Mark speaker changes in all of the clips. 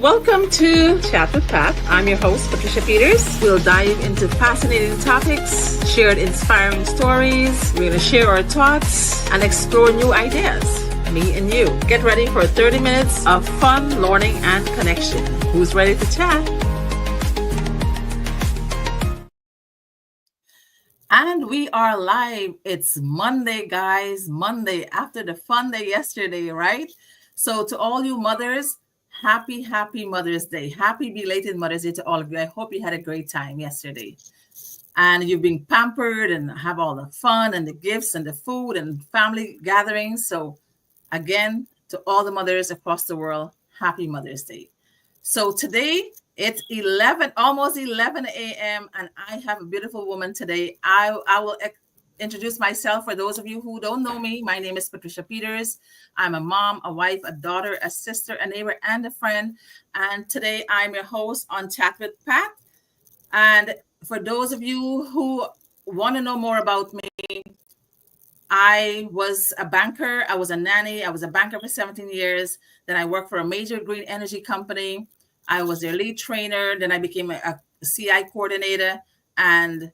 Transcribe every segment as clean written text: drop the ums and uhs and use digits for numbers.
Speaker 1: Welcome to Chat with Pat. I'm your host, Patricia Peters. We'll dive into fascinating topics, share inspiring stories. We're going to share our thoughts and explore new ideas. Me and you. Get ready for 30 minutes of fun, learning, and connection. Who's ready to chat? And we are live. It's Monday, guys. Monday after the fun day yesterday, right? So to all you mothers, happy Mother's Day. Happy belated Mother's Day to all of you. I hope you had a great time yesterday. And you've been pampered and have all the fun and the gifts and the food and family gatherings. So again, to all the mothers across the world, happy Mother's Day. So today it's almost 11 a.m. and I have a beautiful woman today. I will introduce myself for those of you who don't know me. My name is Patricia Peters. I'm a mom, a wife, a daughter, a sister, a neighbor, and a friend. And today I'm your host on Chat with Pat. And for those of you who want to know more about me, I was a banker. I was a nanny. I was a banker for 17 years. Then I worked for a major green energy company. I was their lead trainer. Then I became a CI coordinator. And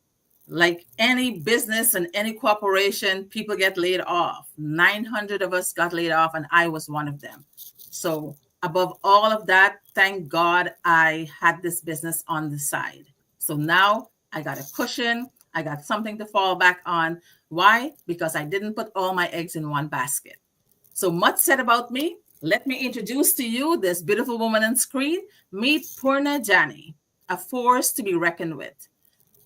Speaker 1: like any business and any corporation, people get laid off. 900 of us got laid off, and I was one of them. So above all of that, thank God I had this business on the side. So now I got a cushion. I got something to fall back on. Why? Because I didn't put all my eggs in one basket. So much said about me. Let me introduce to you this beautiful woman on screen. Meet Poorna Jani, a force to be reckoned with.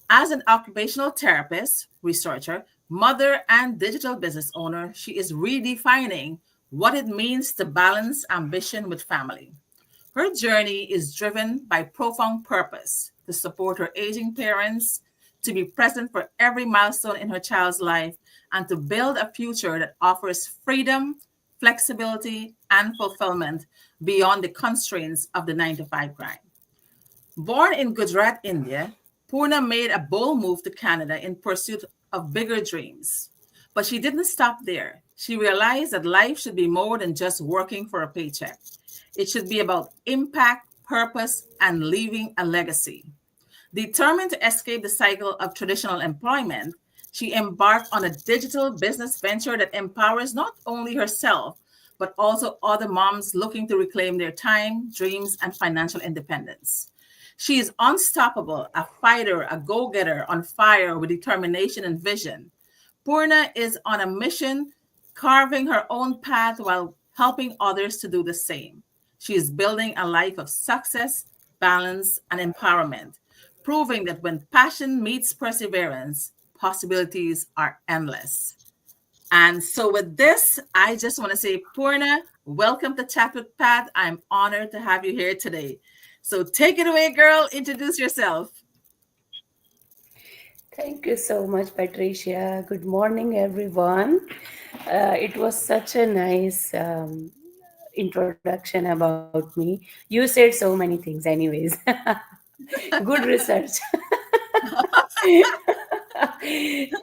Speaker 1: As an occupational therapist, researcher, mother, and digital business owner, she is redefining what it means to balance ambition with family. Her journey is driven by profound purpose to support her aging parents, to be present for every milestone in her child's life, and to build a future that offers freedom, flexibility, and fulfillment beyond the constraints of the 9-to-5 grind. Born in Gujarat, India, Poorna made a bold move to Canada in pursuit of bigger dreams. But she didn't stop there. She realized that life should be more than just working for a paycheck. It should be about impact, purpose, and leaving a legacy. Determined to escape the cycle of traditional employment, she embarked on a digital business venture that empowers not only herself, but also other moms looking to reclaim their time, dreams, and financial independence. She is unstoppable, a fighter, a go-getter, on fire with determination and vision. Poorna is on a mission, carving her own path while helping others to do the same. She is building a life of success, balance, and empowerment, proving that when passion meets perseverance, possibilities are endless. And so with this, I just want to say, Poorna, welcome to Chat with Pat. I'm honored to have you here today. So take it away, girl. Introduce yourself.
Speaker 2: Thank you so much, Patricia. Good morning, everyone. It was such a nice introduction about me. You said so many things, anyways. Good research.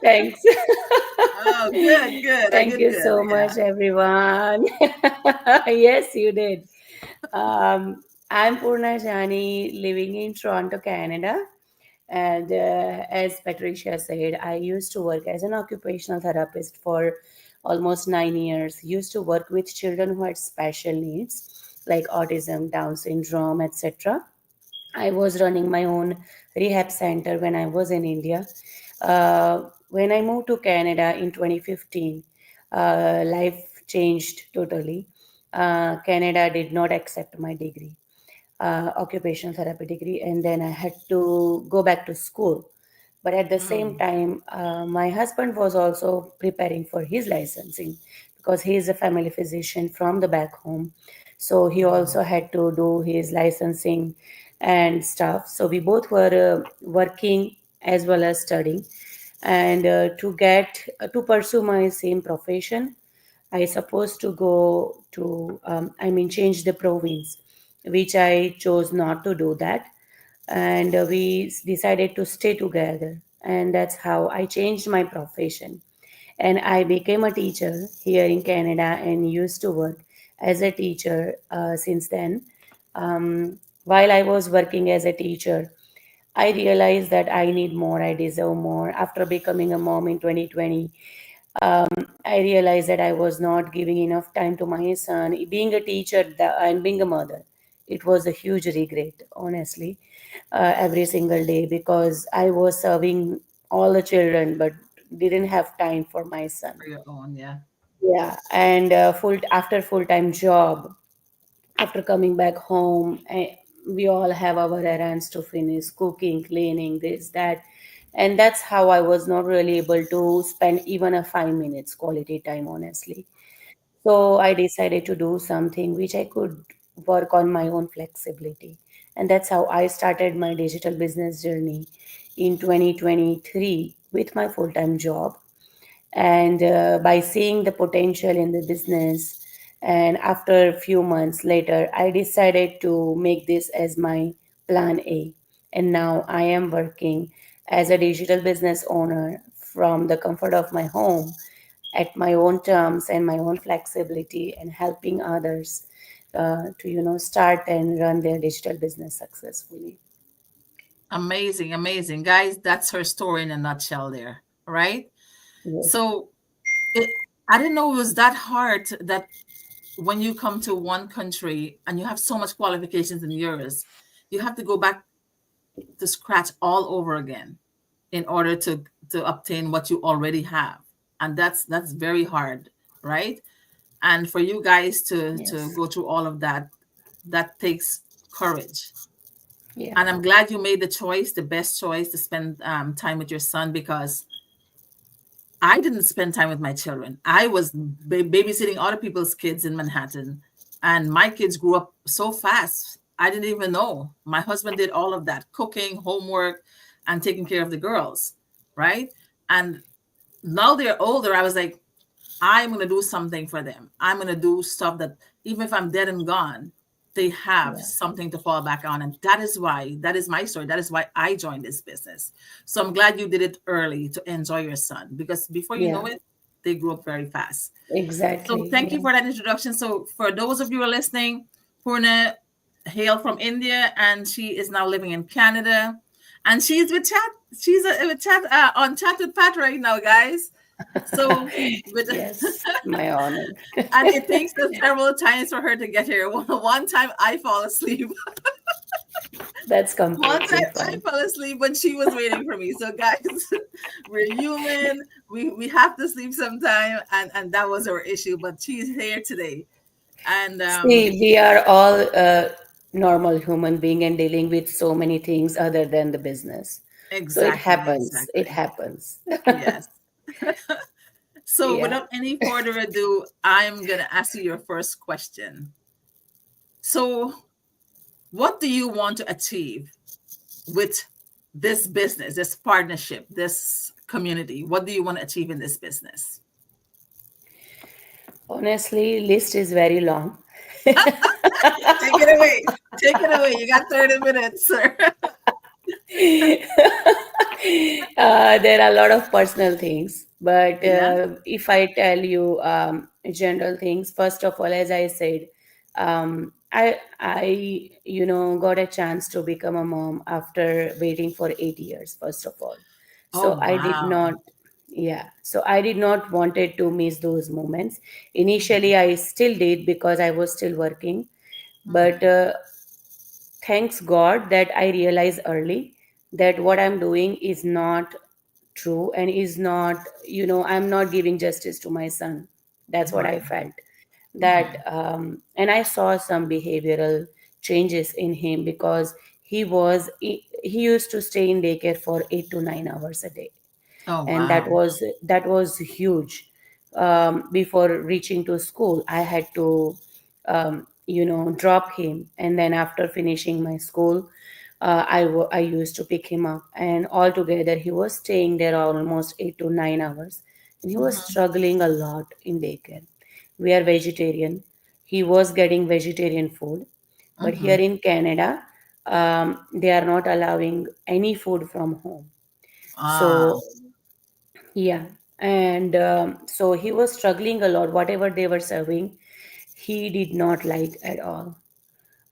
Speaker 2: Thanks.
Speaker 1: Oh, good. I
Speaker 2: Thank
Speaker 1: did
Speaker 2: you
Speaker 1: good.
Speaker 2: so
Speaker 1: Yeah.
Speaker 2: much, everyone. Yes, you did. I'm Poorna Jani, living in Toronto, Canada. And as Patricia said, I used to work as an occupational therapist for almost 9 years. Used to work with children who had special needs like autism, Down syndrome, etc. I was running my own rehab center when I was in India. When I moved to Canada in 2015, life changed totally. Canada did not accept my degree, occupational therapy degree, and then I had to go back to school. But at the same time, my husband was also preparing for his licensing because he is a family physician from the back home. So he also had to do his licensing and stuff. So we both were working as well as studying. And to pursue my same profession, I supposed to go to, change the province, which I chose not to do that. And we decided to stay together. And that's how I changed my profession. And I became a teacher here in Canada and used to work as a teacher since then. While I was working as a teacher, I realized that I need more, I deserve more. After becoming a mom in 2020, I realized that I was not giving enough time to my son. Being a teacher and being a mother, it was a huge regret, honestly, every single day because I was serving all the children but didn't have time for my son.
Speaker 1: For your own, yeah.
Speaker 2: Yeah, and full after full time job, after coming back home, we all have our errands to finish, cooking, cleaning, this, that. And that's how I was not really able to spend even a 5 minutes quality time, honestly. So I decided to do something which I could work on my own flexibility. And that's how I started my digital business journey in 2023 with my full time job. And by seeing the potential in the business, and after a few months later, I decided to make this as my plan A. And now I am working as a digital business owner from the comfort of my home at my own terms and my own flexibility, and helping others to start and run their digital business successfully.
Speaker 1: Amazing, amazing. Guys, that's her story in a nutshell there, right?
Speaker 2: Yes.
Speaker 1: So it, I didn't know it was that hard that when you come to one country and you have so much qualifications in yours, you have to go back to scratch all over again in order to obtain what you already have. And that's very hard, right? And for you guys to
Speaker 2: Yes.
Speaker 1: go through all of that, that takes courage.
Speaker 2: Yeah.
Speaker 1: And I'm glad you made the choice, the best choice, to spend time with your son, because I didn't spend time with my children. I was babysitting other people's kids in Manhattan, and my kids grew up so fast. I didn't even know. My husband did all of that cooking, homework, and taking care of the girls, right? And now they're older. I was like, I'm going to do something for them. I'm going to do stuff that even if I'm dead and gone, they have
Speaker 2: Yeah.
Speaker 1: something to fall back on. And that is why, that is my story. That is why I joined this business. So I'm glad you did it early to enjoy your son, because before you
Speaker 2: Yeah.
Speaker 1: know it, they grew up very fast. So
Speaker 2: Exactly.
Speaker 1: thank you
Speaker 2: Yeah.
Speaker 1: for that introduction. So for those of you who are listening, Poorna hailed from India and she is now living in Canada. And she's with chat. She's with chat on chat with Pat right now, guys. So with
Speaker 2: Yes, my honor.
Speaker 1: and it takes us several times for her to get here. One time I fall asleep.
Speaker 2: That's
Speaker 1: One
Speaker 2: completely
Speaker 1: time I
Speaker 2: fine.
Speaker 1: fell asleep when she was waiting for me. So guys, we're human. We have to sleep sometime, and that was our issue. But she's here today, and
Speaker 2: See, we are all normal human being and dealing with so many things other than the business. So it
Speaker 1: exactly,
Speaker 2: happens. It
Speaker 1: exactly,
Speaker 2: happens.
Speaker 1: yes. So
Speaker 2: Yeah.
Speaker 1: without any further ado, I'm gonna ask you your first question. So, what do you want to achieve with this business, this partnership, this community? What do you want to achieve in this business?
Speaker 2: Honestly, list is very long.
Speaker 1: Take it away. Take it away. You got 30 minutes, sir.
Speaker 2: There are a lot of personal things, but
Speaker 1: Yeah.
Speaker 2: if I tell you general things, first of all, as I said, I got a chance to become a mom after waiting for 8 years. First of all,
Speaker 1: Oh,
Speaker 2: so I did
Speaker 1: wow.
Speaker 2: not. Yeah, so I did not wanted to miss those moments. Initially, I still did because I was still working, but
Speaker 1: Mhm.
Speaker 2: thanks God that I realized early that what I'm doing is not true and is not, I'm not giving justice to my son. That's what I
Speaker 1: Right.
Speaker 2: felt. That,
Speaker 1: Mhm.
Speaker 2: and I saw some behavioral changes in him because he used to stay in daycare for 8 to 9 hours a day,
Speaker 1: Oh,
Speaker 2: and
Speaker 1: wow.
Speaker 2: that was huge. Before reaching to school, I had to drop him, and then after finishing my school, I used to pick him up, and altogether he was staying there almost 8 to 9 hours, and he was
Speaker 1: Mhm.
Speaker 2: struggling a lot in daycare. We are vegetarian. He was getting vegetarian food, but here
Speaker 1: Mhm.
Speaker 2: in Canada, they are not allowing any food from home.
Speaker 1: Ah.
Speaker 2: So yeah, and so he was struggling a lot. Whatever they were serving, he did not like at all.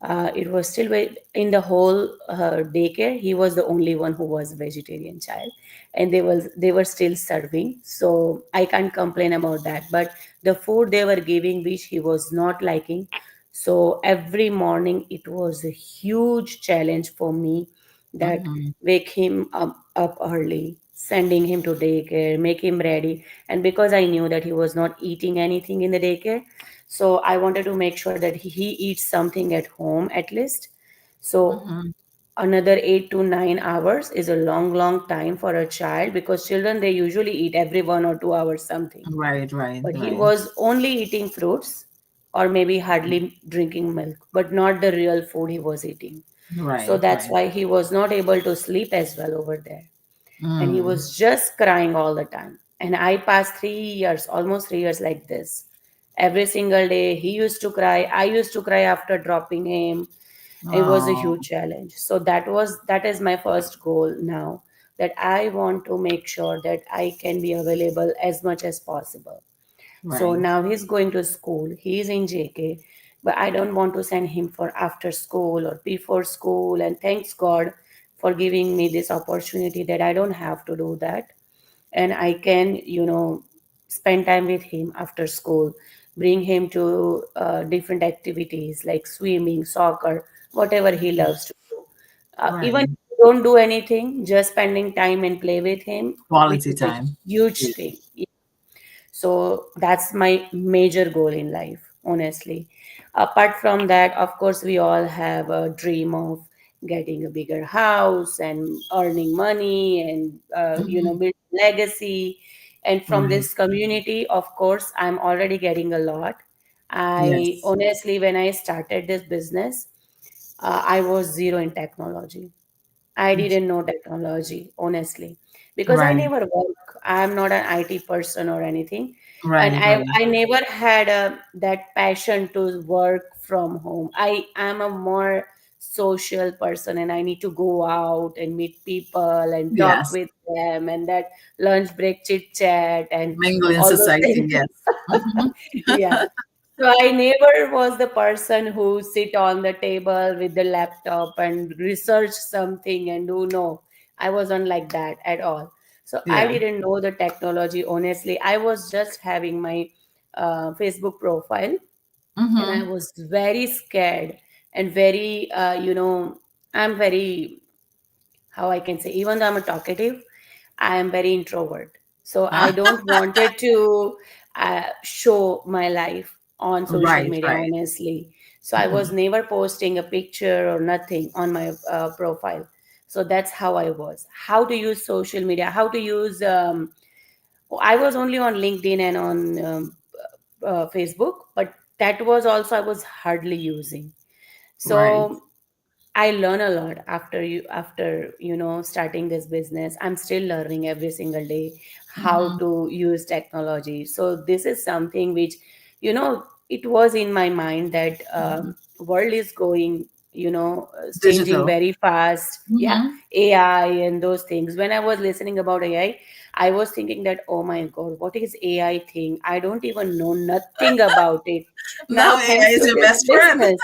Speaker 2: It was still in the whole daycare. He was the only one who was vegetarian child, and they were still serving. So I can't complain about that. But the food they were giving, which he was not liking, so every morning it was a huge challenge for me that
Speaker 1: Mhm.
Speaker 2: wake him up early, sending him to daycare, make him ready. And because I knew that he was not eating anything in the daycare, so I wanted to make sure that he eats something at home at least. So
Speaker 1: Mhm.
Speaker 2: another 8 to 9 hours is a long time for a child, because children, they usually eat every 1 or 2 hours something.
Speaker 1: Right, right,
Speaker 2: But he
Speaker 1: right,
Speaker 2: was only eating fruits, or maybe hardly drinking milk, but not the real food he was eating. So
Speaker 1: right,
Speaker 2: that's
Speaker 1: right.
Speaker 2: why he was not able to sleep as well over there. And he
Speaker 1: Mm.
Speaker 2: was just crying all the time. And I passed 3 years, almost 3 years like this. Every single day, he used to cry. I used to cry after dropping him. It was a
Speaker 1: Oh,
Speaker 2: huge challenge. So that is my first goal now, that I want to make sure that I can be available as much as possible. So
Speaker 1: right.
Speaker 2: now he's going to school. He's in JK, but I don't want to send him for after school or before school. And thanks God for giving me this opportunity that I don't have to do that. And I can, spend time with him after school, bring him to different activities like swimming, soccer, whatever he loves to do. Even if
Speaker 1: Right.
Speaker 2: you don't do anything, just spending time and play with him, which
Speaker 1: Quality
Speaker 2: is a
Speaker 1: time.
Speaker 2: huge
Speaker 1: Yeah.
Speaker 2: thing. So that's my major goal in life, honestly. Apart from that, of course, we all have a dream of getting a bigger house and earning money and,
Speaker 1: Mhm.
Speaker 2: build legacy. And from
Speaker 1: Right.
Speaker 2: this community, of course, I'm already getting a lot. I
Speaker 1: Yes.
Speaker 2: honestly, when I started this business, I was zero in technology. I didn't know technology, honestly, because I
Speaker 1: Right.
Speaker 2: never work. I'm not an IT person or anything, and
Speaker 1: Right.
Speaker 2: I
Speaker 1: Right.
Speaker 2: I never had that passion to work from home. I am a more social person, and I need to go out and meet people and talk
Speaker 1: Yes.
Speaker 2: with them, and that lunch break chit chat and
Speaker 1: Mingle in
Speaker 2: all those
Speaker 1: society.
Speaker 2: things.
Speaker 1: Yes. Mhm.
Speaker 2: Yeah. So I never was the person who sit on the table with the laptop and research something and do no. I wasn't like that at all. So I
Speaker 1: Yeah.
Speaker 2: didn't know the technology. Honestly, I was just having my Facebook profile, and I
Speaker 1: Mm-hmm.
Speaker 2: was very scared and very, I'm very, how I can say, even though I'm a talkative, I am very introvert. So I don't wanted to show my life on social
Speaker 1: Right.
Speaker 2: media,
Speaker 1: Right.
Speaker 2: honestly. So I was
Speaker 1: Mhm.
Speaker 2: never posting a picture or nothing on my profile. So that's how I was. How to use social media, how to use, I was only on LinkedIn and on Facebook, but that was also I was hardly using.
Speaker 1: Right.
Speaker 2: So I learn a lot after starting this business. I'm still learning every single day how
Speaker 1: Mm-hmm.
Speaker 2: to use technology. So this is something which, it was in my mind that
Speaker 1: Mm-hmm.
Speaker 2: world is going, changing
Speaker 1: Digital.
Speaker 2: very fast. Yeah,
Speaker 1: Mm-hmm.
Speaker 2: AI and those things. When I was listening about AI, I was thinking that, oh my God, what is AI thing? I don't even know nothing about it.
Speaker 1: Now
Speaker 2: Now,
Speaker 1: AI
Speaker 2: thanks
Speaker 1: is
Speaker 2: to
Speaker 1: your
Speaker 2: this
Speaker 1: best friend.
Speaker 2: business.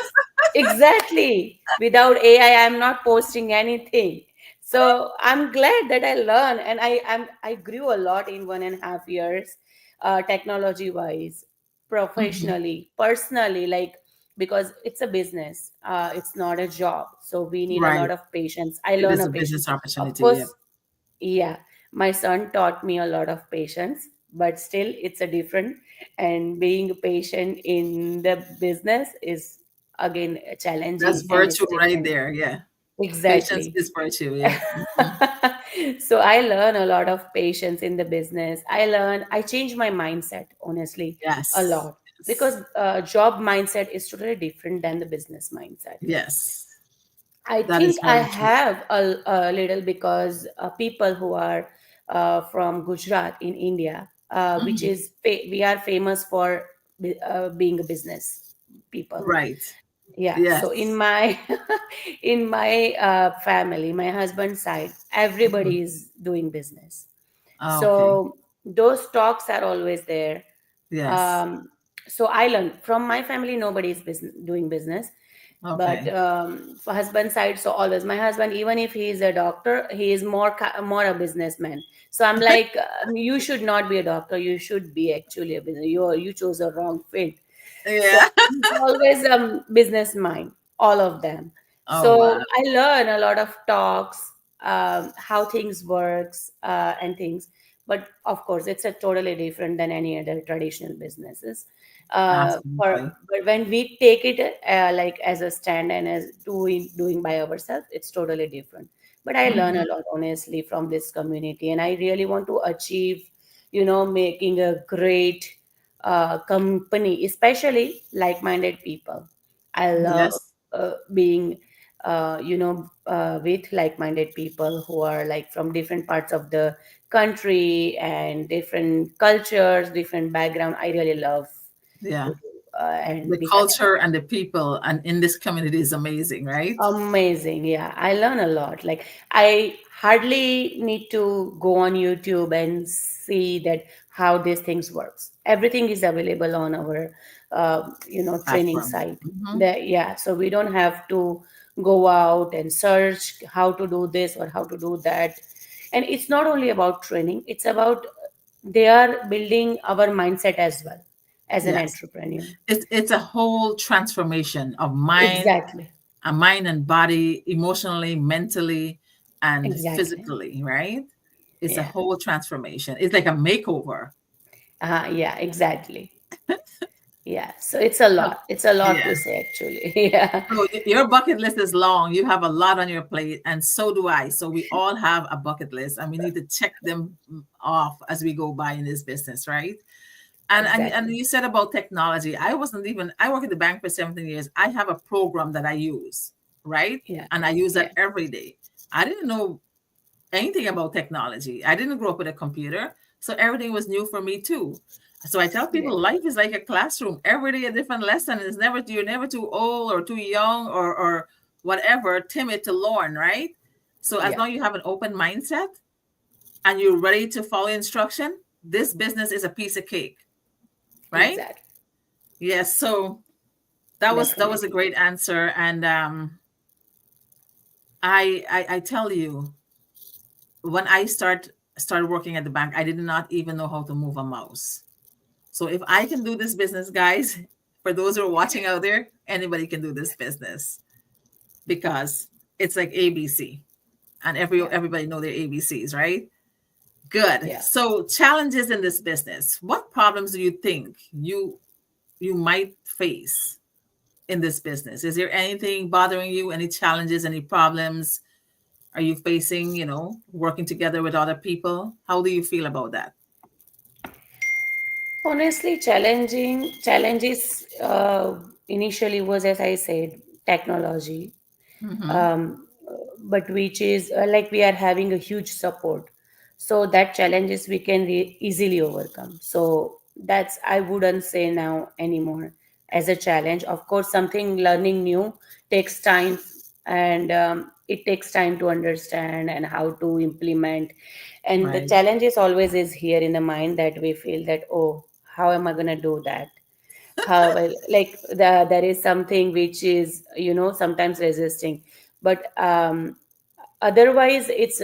Speaker 2: Exactly. Without AI, I'm not posting anything. So I'm glad that I learned, and I grew a lot in 1.5 years, technology wise,
Speaker 1: Mm-hmm.
Speaker 2: professionally, personally, like, because it's a business, it's not a job. So we need a
Speaker 1: Right.
Speaker 2: lot of patience. I
Speaker 1: It
Speaker 2: learn
Speaker 1: is
Speaker 2: a
Speaker 1: a
Speaker 2: patience.
Speaker 1: business
Speaker 2: Of
Speaker 1: opportunity. Yeah.
Speaker 2: course, yeah, my son taught me a lot of patience, but still it's a different. And being patient in the business is again
Speaker 1: That's
Speaker 2: challenging, and
Speaker 1: virtue
Speaker 2: it's
Speaker 1: right
Speaker 2: different.
Speaker 1: there. Yeah. Patience
Speaker 2: Exactly.
Speaker 1: is virtue. Yeah. Mm-hmm.
Speaker 2: So I learn a lot of patience in the business. I changed my mindset, honestly, a
Speaker 1: Yes.
Speaker 2: lot, because
Speaker 1: Yes.
Speaker 2: job mindset is totally different than the business mindset.
Speaker 1: Yes.
Speaker 2: I
Speaker 1: That is
Speaker 2: think I
Speaker 1: very true.
Speaker 2: have a little, because people who are from Gujarat in India, which
Speaker 1: Mhm.
Speaker 2: is we are famous for being a business people.
Speaker 1: Right.
Speaker 2: Yeah. So in
Speaker 1: Yes.
Speaker 2: my in my family, my husband's side,
Speaker 1: Mhm.
Speaker 2: everybody is doing business.
Speaker 1: Ah, okay.
Speaker 2: So those talks are always there.
Speaker 1: Yes.
Speaker 2: um, so I learned from my family, nobody is doing business. But
Speaker 1: Okay.
Speaker 2: for husband side, so always my husband, even if he is a doctor, he is more a businessman. So I'm like, you should not be a doctor, you should be actually a business, you chose a wrong field. So
Speaker 1: Yeah.
Speaker 2: he's always business mind, all of them.
Speaker 1: Oh wow.
Speaker 2: So I learn a lot of talks, how things works, and things. But of course, it's a totally different than any other traditional businesses.
Speaker 1: Absolutely.
Speaker 2: But when we take it like as a stand and as doing by ourselves, it's totally different. But I learn a
Speaker 1: Hmm.
Speaker 2: lot honestly from this community, and I really want to achieve, making a great company, especially like-minded people. I love
Speaker 1: Yes.
Speaker 2: being, with like-minded people who are like from different parts of the country and different cultures, different background. I really love
Speaker 1: Yeah.
Speaker 2: to do
Speaker 1: The
Speaker 2: and be connected.
Speaker 1: culture and the people and in this community is amazing, right?
Speaker 2: Amazing. Yeah, I learn a lot. Like I hardly need to go on YouTube and see that how these things works. Everything is available on our training
Speaker 1: Platform.
Speaker 2: site.
Speaker 1: Hmm.
Speaker 2: That, yeah, so we don't have to go out and search how to do this or how to do that. And it's not only about training, it's about they are building our mindset as well as an
Speaker 1: Yes.
Speaker 2: entrepreneur.
Speaker 1: It's a whole transformation of mind,
Speaker 2: Exactly.
Speaker 1: a mind and body, emotionally, mentally, and
Speaker 2: Exactly.
Speaker 1: physically, right? It's a
Speaker 2: Yeah.
Speaker 1: whole transformation. It's like a makeover.
Speaker 2: Yeah, exactly. Yeah. So it's a
Speaker 1: So,
Speaker 2: lot. It's a lot to
Speaker 1: yes.
Speaker 2: say actually. Yeah.
Speaker 1: So your bucket list is long. You have a lot on your plate, and so do I. So we all have a bucket list, and we need to check them off as we go by in this business, right? And
Speaker 2: Exactly.
Speaker 1: you said about technology. I work at the bank for 17 years. I have a program that I use, right?
Speaker 2: Yeah.
Speaker 1: And I use
Speaker 2: Yeah.
Speaker 1: that every day. I didn't know anything about technology. I didn't grow up with a computer, so everything was new for me too. So I tell
Speaker 2: Yeah.
Speaker 1: people life is like a classroom. Every day a different lesson. It's never you're never too old or too young or whatever, timid to learn, right? So as
Speaker 2: Yeah.
Speaker 1: long as you have an open mindset and you're ready to follow instruction, this business is a piece of cake, right?
Speaker 2: Exactly.
Speaker 1: Yes. So that was a
Speaker 2: Definitely.
Speaker 1: great answer. And I tell you, when I started working at the bank, I did not even know how to move a mouse. So if I can do this business, guys, for those who are watching out there, anybody can do this business because it's like ABC, and
Speaker 2: Yeah.
Speaker 1: everybody know their ABCs, right? Good.
Speaker 2: Yeah.
Speaker 1: So challenges in this business. What problems do you think you might face in this business? Is there anything bothering you? Any challenges? Any problems? Are you facing? Working together with other people? How do you feel about that?
Speaker 2: Honestly, challenging challenges initially was, as I said, technology,
Speaker 1: Mm-hmm.
Speaker 2: um, but which is like we are having a huge support, so that challenges we can easily overcome. So that's, I wouldn't say now anymore as a challenge. Of course, something learning new takes time, and it takes time to understand and how to implement. And the
Speaker 1: Right.
Speaker 2: challenges always is here in the mind that we feel that, oh, how am I going to do that? How well, like there is something which is sometimes resisting. But otherwise it's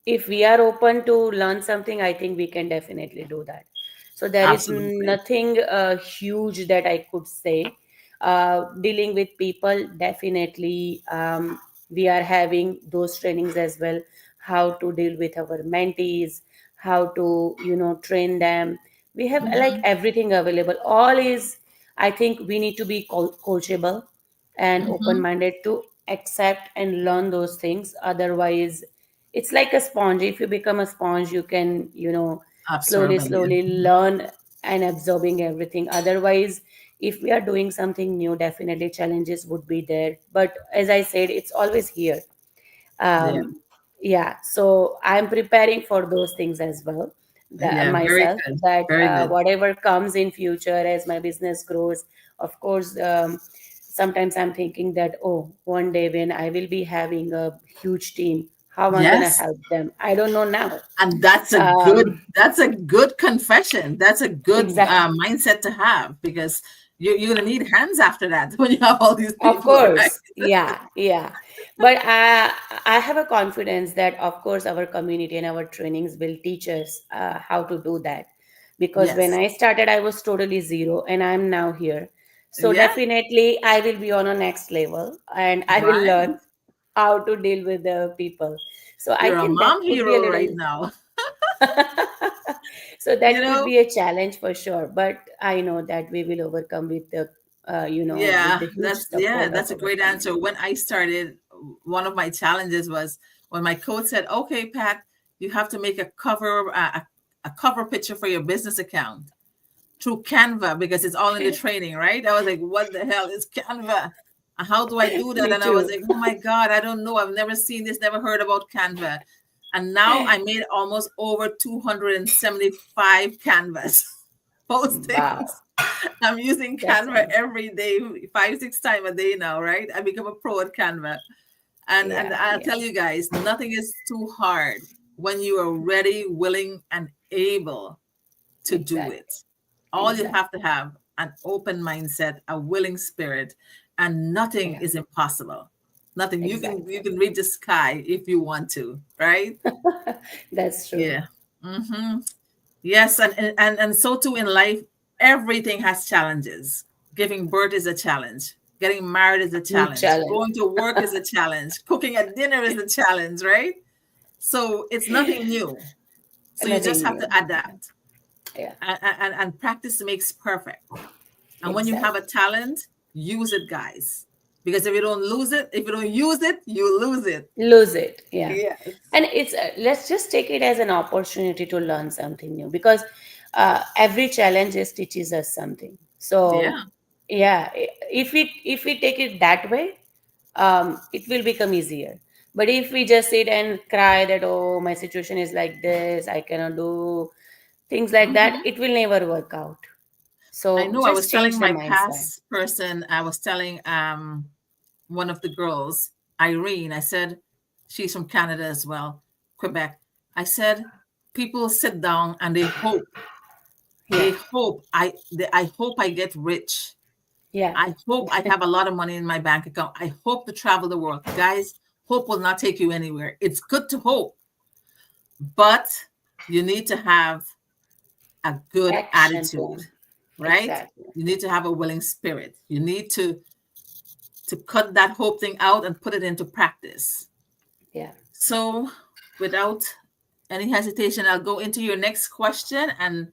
Speaker 2: if we are open to learn something, I think we can definitely do that. So there is
Speaker 1: Absolutely.
Speaker 2: nothing huge that I could say. Dealing with people, definitely, we are having those trainings as well, how to deal with our mentees, how to train them. We have like
Speaker 1: Mm-hmm.
Speaker 2: everything available. All is, I think we need to be coachable and open
Speaker 1: Mm-hmm.
Speaker 2: minded to accept and learn those things. Otherwise, it's like a sponge. If you become a sponge, you can slowly
Speaker 1: Absorbing it.
Speaker 2: slowly learn and absorbing everything. Otherwise, if we are doing something new, definitely challenges would be there. But as I said, it's always here.
Speaker 1: Yeah.
Speaker 2: Yeah, so I'm preparing for those things as well,
Speaker 1: Yeah. Very
Speaker 2: myself,
Speaker 1: good.
Speaker 2: that
Speaker 1: Very good.
Speaker 2: whatever comes in future as my business grows. Of course, sometimes I'm thinking that, oh, one day when I will be having a huge team, how am I going to
Speaker 1: Yes.
Speaker 2: help them? I don't know now.
Speaker 1: And that's a good
Speaker 2: um,
Speaker 1: that's a good confession. That's a good
Speaker 2: exactly.
Speaker 1: mindset to have because you're gonna need hands after that when you have all these
Speaker 2: Of
Speaker 1: people, right?
Speaker 2: course, yeah, yeah. But I have a confidence that, of course, our community and our trainings will teach us how to do that. Because when
Speaker 1: Yes.
Speaker 2: I started, I was totally zero, and I'm now here. So
Speaker 1: Yeah.
Speaker 2: definitely, I will be on a next level, and I will
Speaker 1: Right.
Speaker 2: learn how to deal with the people. So I
Speaker 1: You're a
Speaker 2: think that
Speaker 1: mom
Speaker 2: could be a
Speaker 1: hero right
Speaker 2: little.
Speaker 1: now.
Speaker 2: So
Speaker 1: You
Speaker 2: that could
Speaker 1: know.
Speaker 2: be a challenge for sure. But I know that we will overcome with the, with
Speaker 1: Yeah,
Speaker 2: the huge
Speaker 1: yeah,
Speaker 2: support of
Speaker 1: that's a
Speaker 2: our
Speaker 1: great answer.
Speaker 2: community.
Speaker 1: When I started, one of my challenges was when my coach said, "Okay, Pat, you have to make a cover picture for your business account through Canva because it's all in the training, right?" I was like, "What the hell is Canva? How do I do that?"
Speaker 2: Me
Speaker 1: And I was
Speaker 2: too.
Speaker 1: like, "Oh my God, I don't know. I've never seen this, never heard about Canva." And now I made almost over 275 Canvas
Speaker 2: Wow,
Speaker 1: postings. I'm using
Speaker 2: that's
Speaker 1: Canva
Speaker 2: amazing.
Speaker 1: every day, 5, 6 times a day now, right? I become a pro at Canva. And
Speaker 2: Yeah,
Speaker 1: I'll
Speaker 2: yeah,
Speaker 1: tell you guys, nothing is too hard when you are ready, willing, and able to do
Speaker 2: exactly,
Speaker 1: it. All you
Speaker 2: exactly.
Speaker 1: have to have an open mindset, a willing spirit, and nothing
Speaker 2: Yeah,
Speaker 1: is impossible. Nothing. You
Speaker 2: exactly.
Speaker 1: can read the sky if you want to, right?
Speaker 2: That's true.
Speaker 1: Yeah. Hmm. Yes, and so too in life, everything has challenges. Giving birth is a challenge. Getting married is a
Speaker 2: Huge
Speaker 1: challenge.
Speaker 2: challenge.
Speaker 1: Going to work is a challenge. Cooking a dinner is a challenge, right? So it's nothing new. So you just
Speaker 2: Nothing
Speaker 1: have
Speaker 2: new.
Speaker 1: to
Speaker 2: Yeah,
Speaker 1: adapt.
Speaker 2: yeah,
Speaker 1: And practice makes perfect. And when you have a
Speaker 2: exactly.
Speaker 1: talent, use it, guys. Because if you don't lose it, if you don't use it, you lose it.
Speaker 2: Lose it. Yeah.
Speaker 1: Yes.
Speaker 2: And it's let's just take it as an opportunity to learn something new, because every challenge just teaches us something. So
Speaker 1: Yeah.
Speaker 2: yeah, if we take it that way, it will become easier. But if we just sit and cry that, oh, my situation is like this, I cannot do things like that,
Speaker 1: Hmm.
Speaker 2: it will never work out.
Speaker 1: I
Speaker 2: So
Speaker 1: know I was
Speaker 2: just change
Speaker 1: telling
Speaker 2: the
Speaker 1: my
Speaker 2: mindset.
Speaker 1: past person, I was telling one of the girls, Irene, I said, she's from Canada as well, Quebec. I said, people sit down and they hope,
Speaker 2: Yeah,
Speaker 1: I hope I get rich.
Speaker 2: yeah.
Speaker 1: I hope I have a lot of money in my bank account. I hope to travel the world. Guys, hope will not take you anywhere. It's good to hope, but you need to have a good
Speaker 2: Action
Speaker 1: attitude,
Speaker 2: plan.
Speaker 1: right?
Speaker 2: Exactly.
Speaker 1: You need to have a willing spirit. You need to cut that hope thing out and put it into practice.
Speaker 2: Yeah.
Speaker 1: So, without any hesitation, I'll go into your next question. And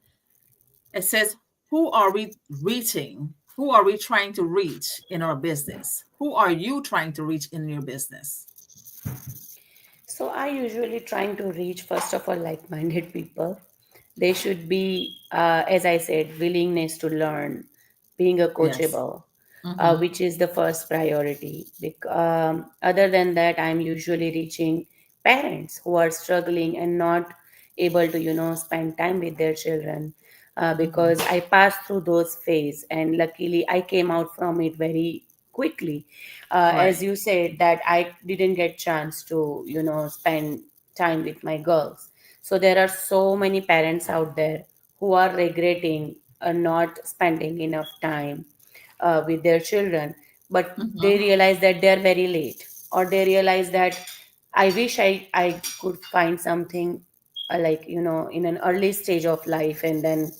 Speaker 1: it says, who are we reaching? Who are we trying to reach in our business? Who are you trying to reach in your business?
Speaker 2: So I usually trying to reach first of all like-minded people. They should be, as I said, willingness to learn, being a
Speaker 1: Yes.
Speaker 2: coachable,
Speaker 1: Mm-hmm.
Speaker 2: which is the first priority. Other than that, I'm usually reaching parents who are struggling and not able to, spend time with their children.
Speaker 1: Mm-hmm.
Speaker 2: Because I passed through those phases, and luckily I came out from it very quickly. As
Speaker 1: Right.
Speaker 2: you said, that I didn't get chance to, spend time with my girls. So there are so many parents out there who are regretting not spending enough time with their children, but they
Speaker 1: Mm-hmm.
Speaker 2: realize that they are very late, or they realize that I wish I could find something like, in an early stage of life, and then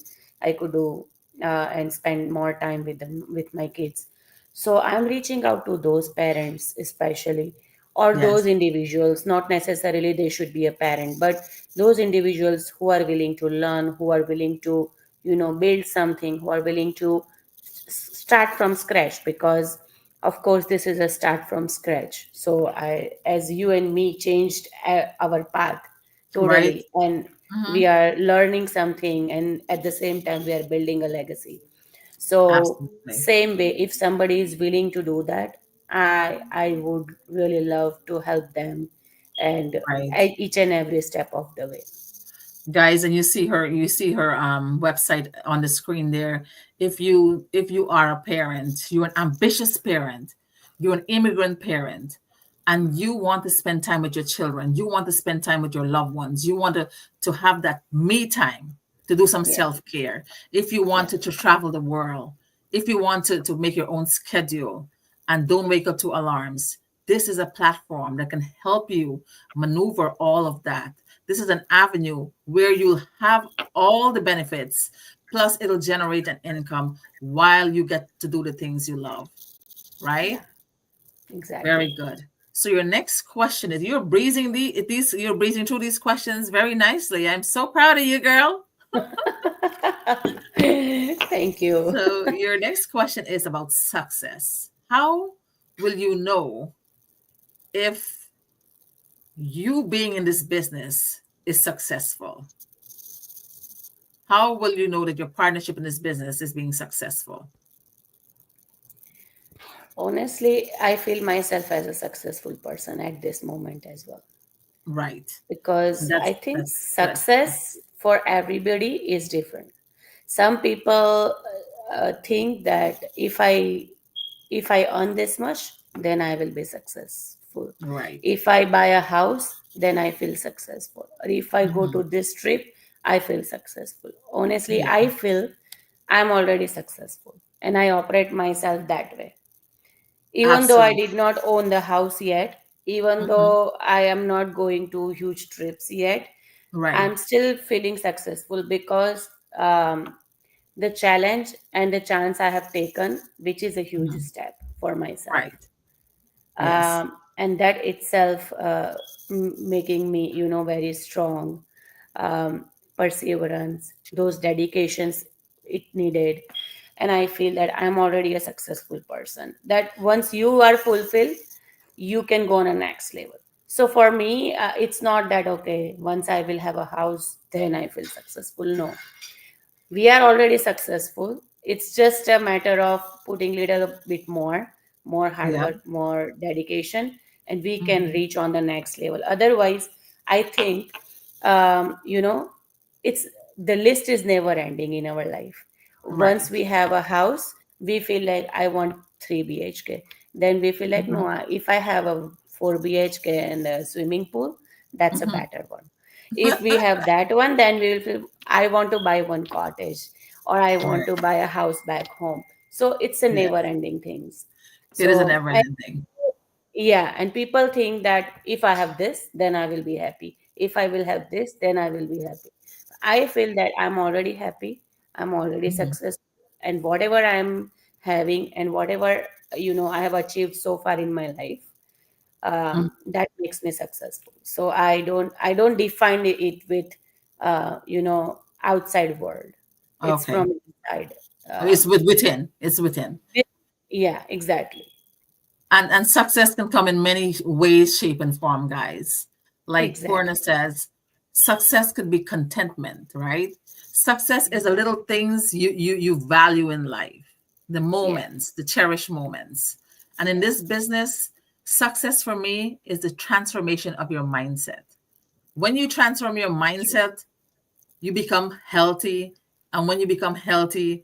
Speaker 2: I could do and spend more time with them, with my kids. So I'm reaching out to those parents especially, or those
Speaker 1: Yes.
Speaker 2: individuals, not necessarily they should be a parent, but those individuals who are willing to learn, who are willing to, build something, who are willing to start from scratch. Because of course this is a start from scratch. So I, as you and me changed our path
Speaker 1: Right.
Speaker 2: totally, and
Speaker 1: Mm-hmm.
Speaker 2: we are learning something, and at the same time we are building a legacy. So
Speaker 1: Absolutely.
Speaker 2: same way, if somebody is willing to do that, I would really love to help them, and
Speaker 1: Right.
Speaker 2: at each and every step of the way.
Speaker 1: Guys, and you see her website on the screen there. If you are a parent, you're an ambitious parent, you're an immigrant parent, and you want to spend time with your children, you want to spend time with your loved ones, you want to have that me time, to do some
Speaker 2: Yeah,
Speaker 1: self-care, if you
Speaker 2: yeah,
Speaker 1: wanted to travel the world, If you want to make your own schedule and don't wake up to alarms, this is a platform that can help you maneuver all of that. This is an avenue where you'll have all the benefits, plus it'll generate an income while you get to do the things you love, right?
Speaker 2: Yeah, exactly.
Speaker 1: Very good. So your next question is, you're breezing you're breezing through these questions very nicely. I'm so proud of you, girl.
Speaker 2: Thank you.
Speaker 1: So your next question is about success. How will you know if you being in this business is successful? How will you know that your partnership in this business is being successful?
Speaker 2: Honestly, I feel myself as a successful person at this moment as well.
Speaker 1: Right.
Speaker 2: Because I think
Speaker 1: That's good.
Speaker 2: success for everybody is different. Some people think that if I earn this much, then I will be successful.
Speaker 1: Right.
Speaker 2: If I buy a house, then I feel successful. Or if I go
Speaker 1: Mhm.
Speaker 2: to this trip, I feel successful. Honestly,
Speaker 1: Yeah.
Speaker 2: I feel I'm already successful and I operate myself that way. Even though I
Speaker 1: Absolutely.
Speaker 2: did not own the house yet, even
Speaker 1: Mhm.
Speaker 2: though I am not going to huge trips yet,
Speaker 1: Right.
Speaker 2: I'm still feeling successful because the challenge and the chance I have taken, which is a huge
Speaker 1: Mhm.
Speaker 2: step for myself.
Speaker 1: Right. Yes.
Speaker 2: And that itself making me, very strong. um, Perseverance, those dedications it needed, and I feel that I'm already a successful person, that once you are fulfilled, you can go on a next level. So for me, it's not that okay, once I will have a house then I feel successful. No, we are already successful. It's just a matter of putting little bit more hard
Speaker 1: Yeah.
Speaker 2: work, more dedication, and we can
Speaker 1: Mhm.
Speaker 2: reach on the next level. Otherwise, I think, it's the list is never ending in our life. Once
Speaker 1: Right.
Speaker 2: we have a house, we feel like I want 3 bhk. Then we feel like, no,
Speaker 1: Mhm.
Speaker 2: if I have a 4 bhk and a swimming pool, that's a
Speaker 1: Mhm.
Speaker 2: better one. If we have that one, then we will feel I want to buy one cottage or I want
Speaker 1: Right.
Speaker 2: to buy a house back home. So it's a
Speaker 1: Yeah.
Speaker 2: never ending things.
Speaker 1: It is a
Speaker 2: So
Speaker 1: never ending thing.
Speaker 2: yeah, and people think that if I have this, then I will be happy. If I will have this, then I will be happy. I feel that I'm already happy. I'm already
Speaker 1: Mhm.
Speaker 2: successful, and whatever I'm having and whatever I have achieved so far in my life,
Speaker 1: Mhm.
Speaker 2: that makes me successful. So I don't define it with outside world. It's
Speaker 1: Okay.
Speaker 2: from inside.
Speaker 1: It's
Speaker 2: Um,
Speaker 1: within. It's within.
Speaker 2: yeah, exactly,
Speaker 1: And success can come in many ways, shape, and form, guys. Like Poorna
Speaker 2: exactly,
Speaker 1: says, success could be contentment, right? Success is the
Speaker 2: exactly.
Speaker 1: little things you value in life, the
Speaker 2: Yeah,
Speaker 1: moments, the cherished moments. And in
Speaker 2: yeah,
Speaker 1: this business, success for me is the transformation of your mindset. When you transform your
Speaker 2: true.
Speaker 1: mindset, you become healthy. And when you become healthy,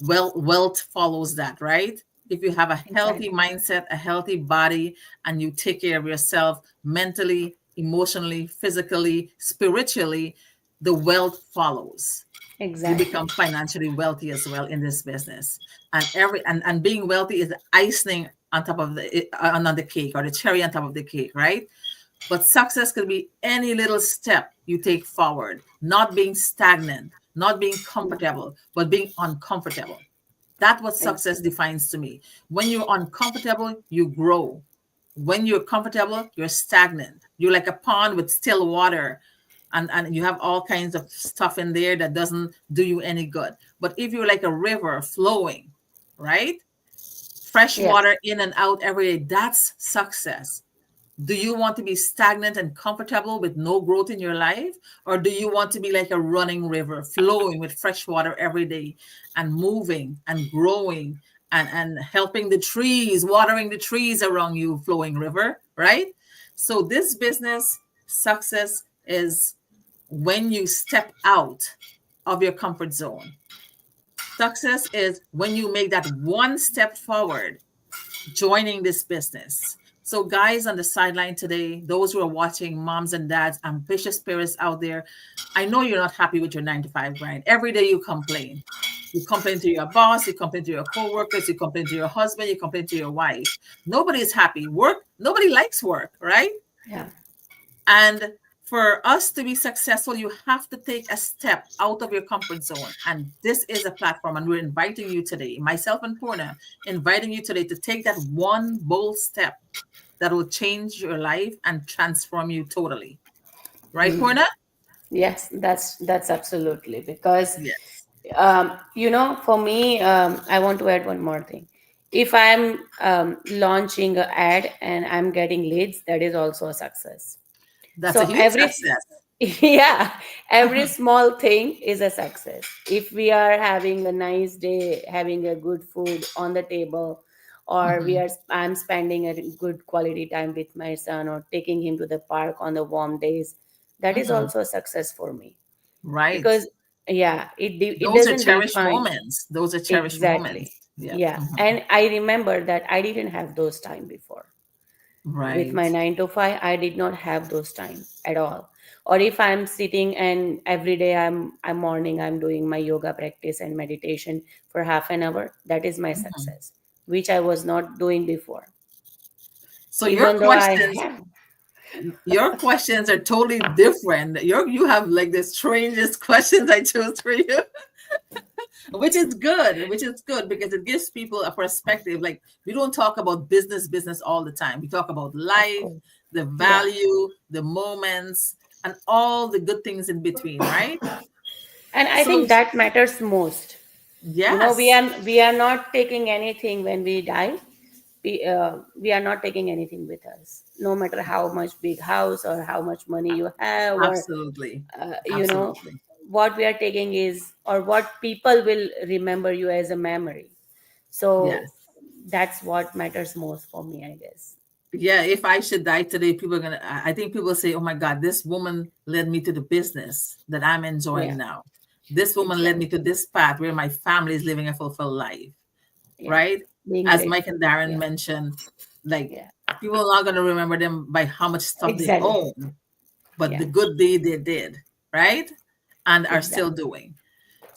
Speaker 1: wealth follows that, right? If you have a healthy
Speaker 2: Exactly,
Speaker 1: mindset, a healthy body, and you take care of yourself mentally, emotionally, physically, spiritually, the wealth follows. You
Speaker 2: exactly,
Speaker 1: become financially wealthy as well in this business. And being wealthy is the icing on top of on the cake, or the cherry on top of the cake, right? But success could be any little step you take forward, not being stagnant, not being comfortable, but being uncomfortable. That's what success
Speaker 2: exactly,
Speaker 1: defines to me. When you're uncomfortable, you grow. When you're comfortable, you're stagnant. You're like a pond with still water, and you have all kinds of stuff in there that doesn't do you any good. But if you're like a river flowing, right? Fresh
Speaker 2: yeah,
Speaker 1: water in and out every day, that's success. Do you want to be stagnant and comfortable with no growth in your life? Or do you want to be like a running river, flowing with fresh water every day and moving and growing and helping the trees, watering the trees around you, flowing river, right? So, this business success is when you step out of your comfort zone. Success is when you make that one step forward joining this business. So, guys on the sideline today, those who are watching, moms and dads, ambitious parents out there, I know you're not happy with your 9 to 5 grind. Every day you complain. You complain to your boss, you complain to your coworkers, you complain to your husband, you complain to your wife. Nobody is happy. Work, nobody likes work, right?
Speaker 2: Yeah.
Speaker 1: And for us to be successful, you have to take a step out of your comfort zone. And this is a platform, and we're inviting you today, myself and Poorna, inviting you today to take that one bold step that will change your life and transform you totally. Right, Poorna?
Speaker 2: Yes, that's absolutely because
Speaker 1: Yes.
Speaker 2: for me, I want to add one more thing. If I'm launching an ad and I'm getting leads, that is also a success.
Speaker 1: That's a
Speaker 2: So
Speaker 1: huge
Speaker 2: every
Speaker 1: success.
Speaker 2: yeah, every small thing is a success. If we are having a nice day, having a good food on the table, or
Speaker 1: Mhm.
Speaker 2: I'm spending a good quality time with my son, or taking him to the park on the warm days, that is
Speaker 1: Mhm.
Speaker 2: also a success for me.
Speaker 1: Right.
Speaker 2: Because yeah, it
Speaker 1: Those are
Speaker 2: doesn't
Speaker 1: cherished
Speaker 2: define.
Speaker 1: moments. Those are cherished
Speaker 2: Exactly.
Speaker 1: moments. Yeah.
Speaker 2: Yeah,
Speaker 1: Mhm.
Speaker 2: and I remember that I didn't have those time before. With
Speaker 1: Right.
Speaker 2: my 9 to 5, I did not have those time at all. Or if I'm sitting and every day I'm morning, I'm doing my yoga practice and meditation for half an hour, that is my
Speaker 1: Mhm.
Speaker 2: success, which I was not doing before,
Speaker 1: So
Speaker 2: even though I have.
Speaker 1: your questions are totally different. You have like the strangest questions I chose for you, which is good because it gives people a perspective. Like we don't talk about business all the time. We talk about
Speaker 2: Of
Speaker 1: life,
Speaker 2: course.
Speaker 1: the
Speaker 2: Yeah.
Speaker 1: value, the moments, and all the good things in between, right?
Speaker 2: And I
Speaker 1: So
Speaker 2: think that matters most. We
Speaker 1: yes,
Speaker 2: are not taking anything when we die. We are not taking anything with us, no matter how much big house or how much money you have, or
Speaker 1: absolutely,
Speaker 2: uh, you know
Speaker 1: absolutely.
Speaker 2: what we are taking is, or what people will remember you as a memory. So
Speaker 1: Yes.
Speaker 2: that's what matters most for me, I guess.
Speaker 1: Yeah, if I should die today, people are gonna. I think people say, "Oh my God, this woman led me to the business that I'm enjoying
Speaker 2: Yeah,
Speaker 1: now. This woman led me to
Speaker 2: exactly.
Speaker 1: this path where my family is living a fulfilled life."
Speaker 2: Yeah,
Speaker 1: Right?
Speaker 2: being
Speaker 1: As Mike and
Speaker 2: grateful.
Speaker 1: Darren
Speaker 2: Yeah,
Speaker 1: mentioned, like
Speaker 2: yeah,
Speaker 1: people are not gonna remember them by how much stuff they
Speaker 2: exactly.
Speaker 1: own, but the
Speaker 2: Yeah,
Speaker 1: good deed they did, right? And are still
Speaker 2: exactly.
Speaker 1: doing.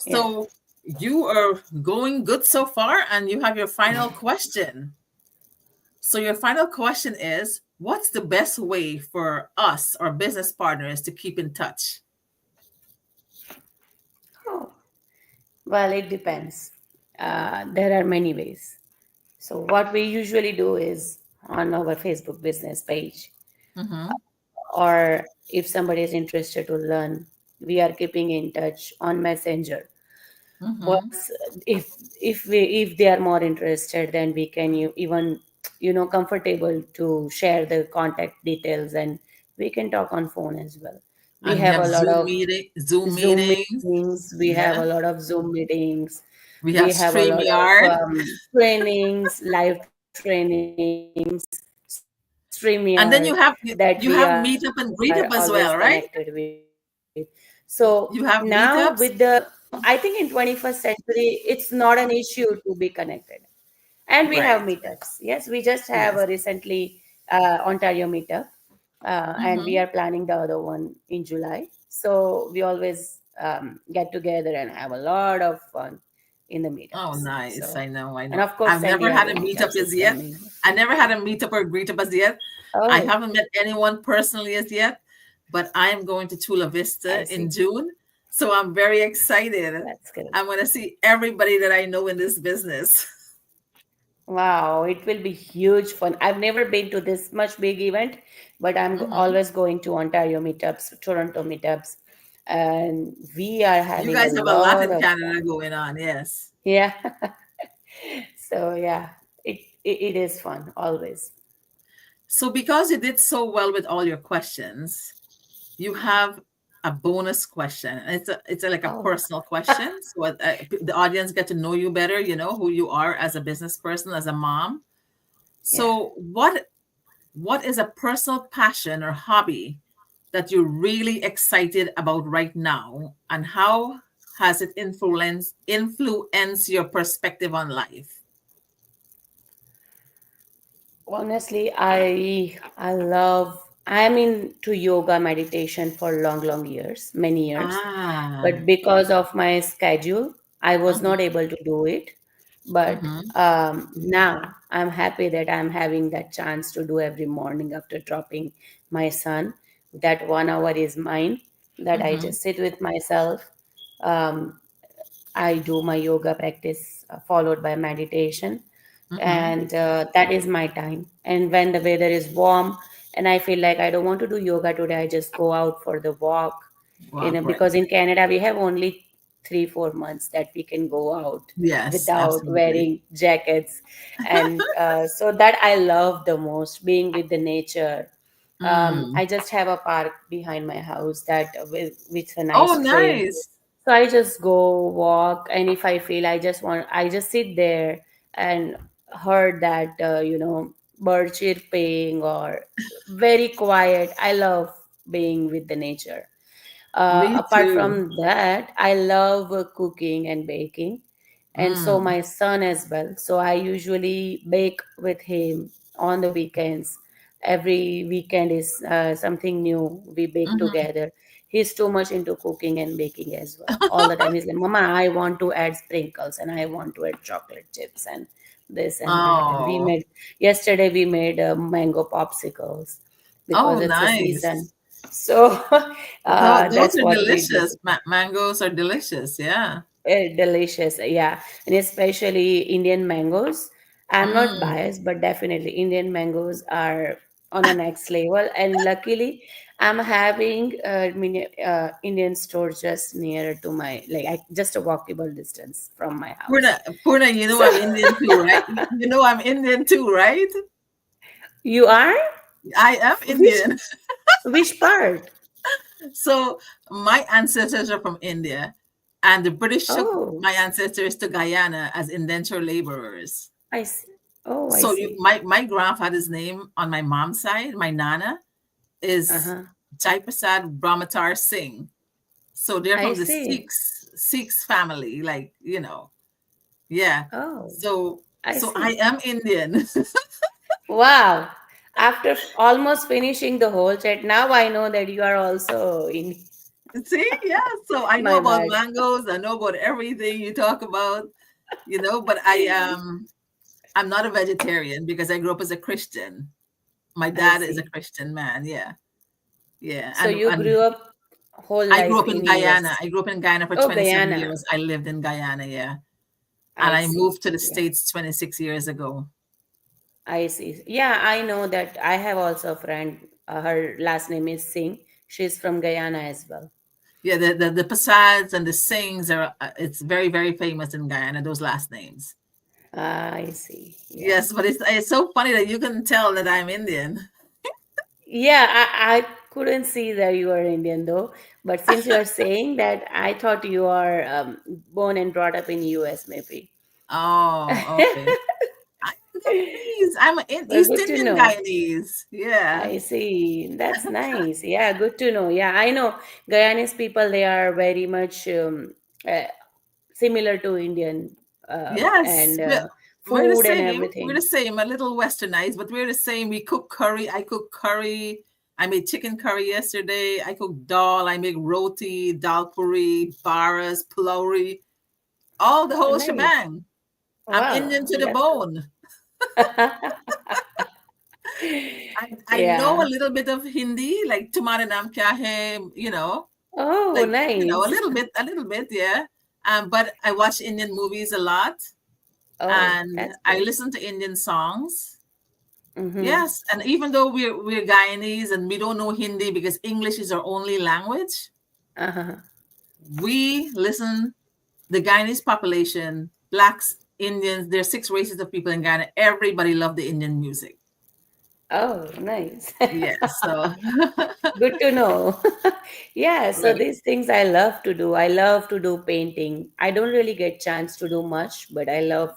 Speaker 2: Yeah.
Speaker 1: So you are going good so far, and you have your final question. So your final question is, what's the best way for us or business partners to keep in touch?
Speaker 2: Oh, well, it depends. There are many ways. So what we usually do is on our Facebook business page,
Speaker 1: Mm-hmm.
Speaker 2: or if somebody is interested to learn, we are keeping in touch on Messenger.
Speaker 1: Mm-hmm.
Speaker 2: What's if they are more interested, then we can even comfortable to share the contact details, and we can talk on phone as well. We
Speaker 1: And we
Speaker 2: have
Speaker 1: have
Speaker 2: a lot of
Speaker 1: Zoom
Speaker 2: Zoom
Speaker 1: meetings.
Speaker 2: meetings. We have
Speaker 1: Yeah.
Speaker 2: a lot of Zoom meetings.
Speaker 1: We have
Speaker 2: We have a lot of
Speaker 1: StreamYard.
Speaker 2: trainings, live trainings, StreamYard, that
Speaker 1: And then
Speaker 2: we
Speaker 1: you
Speaker 2: are
Speaker 1: have meetup and
Speaker 2: always
Speaker 1: greet up as
Speaker 2: connected
Speaker 1: well,
Speaker 2: with.
Speaker 1: right?
Speaker 2: So now
Speaker 1: You
Speaker 2: with
Speaker 1: have
Speaker 2: the,
Speaker 1: meetups.
Speaker 2: I think in 21st century, it's not an issue to be connected. And we have
Speaker 1: Right.
Speaker 2: meetups. Yes, we just have a
Speaker 1: Yes.
Speaker 2: recently Ontario meetup, and we
Speaker 1: Mm-hmm.
Speaker 2: are planning the other one in July. So we always get together and have a lot of fun in the
Speaker 1: Oh,
Speaker 2: meetups.
Speaker 1: nice.
Speaker 2: So,
Speaker 1: I know. I
Speaker 2: and
Speaker 1: know.
Speaker 2: of course,
Speaker 1: I've
Speaker 2: Sandy
Speaker 1: never had a
Speaker 2: again
Speaker 1: meetup
Speaker 2: has
Speaker 1: as
Speaker 2: its
Speaker 1: yet.
Speaker 2: coming.
Speaker 1: I never had a meetup or greet up as yet. I
Speaker 2: Oh,
Speaker 1: haven't met anyone personally as yet, but I am going to Chula
Speaker 2: I
Speaker 1: Vista in
Speaker 2: see.
Speaker 1: June. So I'm very excited.
Speaker 2: That's good.
Speaker 1: I'm going to see everybody that I know in this business.
Speaker 2: Wow, it will be huge fun. I've never been to this much big event, but I'm
Speaker 1: Mhm.
Speaker 2: always going to Ontario meetups, Toronto meetups, and we are
Speaker 1: You
Speaker 2: having a
Speaker 1: guys have a lot
Speaker 2: lot
Speaker 1: in
Speaker 2: of
Speaker 1: Canada
Speaker 2: fun.
Speaker 1: going on. Yes.
Speaker 2: Yeah. So yeah, it is fun always.
Speaker 1: So because you did so well with all your questions, you have a bonus question. And like a
Speaker 2: Oh,
Speaker 1: personal question. So the audience get to know you better, you know, who you are as a business person, as a mom.
Speaker 2: yeah.
Speaker 1: So what is a personal passion or hobby that you're really excited about right now, and how has it influenced your perspective on life?
Speaker 2: Honestly, I'm into yoga meditation for long years, many years.
Speaker 1: Ah,
Speaker 2: But because of my schedule, I was not
Speaker 1: Mhm,
Speaker 2: able to do it, but
Speaker 1: mhm,
Speaker 2: now I'm happy that I'm having that chance to do every morning after dropping my son. That 1 hour is mine, that I
Speaker 1: mhm,
Speaker 2: just sit with myself. Um, I do my yoga practice followed by meditation,
Speaker 1: mhm.
Speaker 2: and that is my time. And when the weather is warm and I feel like I don't want to do yoga today, I just go out for the walk.
Speaker 1: Walk, right.
Speaker 2: Because in Canada we have only 3 4 months that we can go out
Speaker 1: Yes,
Speaker 2: without
Speaker 1: absolutely.
Speaker 2: wearing jackets, and so that I love the most, being with the nature.
Speaker 1: Mm.
Speaker 2: I just have a park behind my house that with a
Speaker 1: Oh,
Speaker 2: nice trail.
Speaker 1: nice.
Speaker 2: So I just go walk, and if I feel I just sit there and heard that bird chirping or very quiet. I love being with the nature.
Speaker 1: Me
Speaker 2: Apart
Speaker 1: too.
Speaker 2: from that, I love cooking and baking, and so
Speaker 1: Mm,
Speaker 2: my son as well. So I usually bake with him on the weekends. Every weekend is something new. We bake
Speaker 1: mhm.
Speaker 2: together. He's too much into cooking and baking as well. All the time he's like, "Mama, I want to add sprinkles and I want to add chocolate chips and this and that." And we
Speaker 1: Oh,
Speaker 2: made yesterday we made mango popsicles because
Speaker 1: oh,
Speaker 2: it's a
Speaker 1: nice.
Speaker 2: season. So
Speaker 1: Those
Speaker 2: that's
Speaker 1: are
Speaker 2: what we did.
Speaker 1: delicious. Mangoes are delicious. Yeah.
Speaker 2: Delicious, yeah, and especially Indian mangoes. I'm not
Speaker 1: Mm.
Speaker 2: biased, but definitely Indian mangoes are on a next level. And luckily, I'm having Indian store just near to my just a walkable distance from my house.
Speaker 1: Purna, Purna, you know
Speaker 2: So
Speaker 1: I'm Indian too, right? You know I'm Indian too, right?
Speaker 2: you are
Speaker 1: I am
Speaker 2: which
Speaker 1: Indian.
Speaker 2: which part?
Speaker 1: So my ancestors are from India, and the British took
Speaker 2: Oh,
Speaker 1: my ancestors to Guyana as indentured laborers.
Speaker 2: I see. Oh, I
Speaker 1: So
Speaker 2: see.
Speaker 1: my grandfather's name on my mom's side, my nana, is
Speaker 2: Uh-huh.
Speaker 1: Jaiprasad Brahmatar Singh. So they're
Speaker 2: I
Speaker 1: from the
Speaker 2: see.
Speaker 1: Sikhs family, like yeah.
Speaker 2: Oh,
Speaker 1: So
Speaker 2: I
Speaker 1: I
Speaker 2: see.
Speaker 1: am Indian.
Speaker 2: Wow. After almost finishing the whole chat, now I know that you are also in.
Speaker 1: See, yeah. So I know
Speaker 2: My
Speaker 1: about
Speaker 2: bad.
Speaker 1: mangoes. I know about everything you talk about. But I'm not a vegetarian because I grew up as a Christian. My
Speaker 2: I
Speaker 1: dad is a
Speaker 2: see.
Speaker 1: Christian man. Yeah, yeah.
Speaker 2: So
Speaker 1: And
Speaker 2: you grew up whole
Speaker 1: I grew
Speaker 2: life
Speaker 1: up in
Speaker 2: in
Speaker 1: Guyana.
Speaker 2: US.
Speaker 1: I grew up in Guyana for
Speaker 2: Oh,
Speaker 1: 27
Speaker 2: Guyana.
Speaker 1: years. I lived in Guyana. Yeah, and
Speaker 2: I
Speaker 1: I
Speaker 2: see.
Speaker 1: moved to the
Speaker 2: Yeah,
Speaker 1: States 26 years ago.
Speaker 2: I see. Yeah, I know that. I have also a friend. Her last name is Singh. She's from Guyana as well.
Speaker 1: Yeah, the Pasads and the Singhs are. It's very very famous in Guyana. Those last names.
Speaker 2: I see. Yeah.
Speaker 1: Yes, but it's so funny that you can tell that I'm Indian.
Speaker 2: Yeah, I couldn't see that you are Indian though. But since you are saying that, I thought you are born and brought up in US maybe.
Speaker 1: Oh, okay. I'm Guyanese. I'm an
Speaker 2: Well,
Speaker 1: East
Speaker 2: good to
Speaker 1: Indian
Speaker 2: know.
Speaker 1: Guyanese. Yeah.
Speaker 2: I see. That's nice. Yeah, good to know. Yeah, I know Guyanese people, they are very much uh, similar to Indian
Speaker 1: Yes.
Speaker 2: and
Speaker 1: We're the
Speaker 2: food and
Speaker 1: same. We're the
Speaker 2: everything.
Speaker 1: same. A little westernized, but we're the same. We cook curry. I cook curry. I made chicken curry yesterday. I cook dal. I make roti, dal puri, baras, pulaury, all the
Speaker 2: Oh,
Speaker 1: whole
Speaker 2: nice.
Speaker 1: shebang. I'm
Speaker 2: Wow.
Speaker 1: Indian to the
Speaker 2: Yeah.
Speaker 1: bone. I know a
Speaker 2: Yeah.
Speaker 1: little bit of Hindi, like Tumhare Naam Kya Hai,
Speaker 2: Oh,
Speaker 1: like a
Speaker 2: nice.
Speaker 1: little bit, yeah. But I watch Indian movies a lot,
Speaker 2: Oh,
Speaker 1: and
Speaker 2: that's
Speaker 1: I
Speaker 2: great.
Speaker 1: listen to Indian songs.
Speaker 2: Mm-hmm.
Speaker 1: Yes, and even though we're Guyanese and we don't know Hindi because English is our only language,
Speaker 2: Uh-huh.
Speaker 1: we listen. The Guyanese population, blacks, Indians, there's six races of people in Guyana. Everybody love the Indian music.
Speaker 2: Oh, nice.
Speaker 1: Yeah, so
Speaker 2: Good to know. Yeah, so
Speaker 1: right.
Speaker 2: these things I love to do. I love to do painting. I don't really get chance to do much, but I love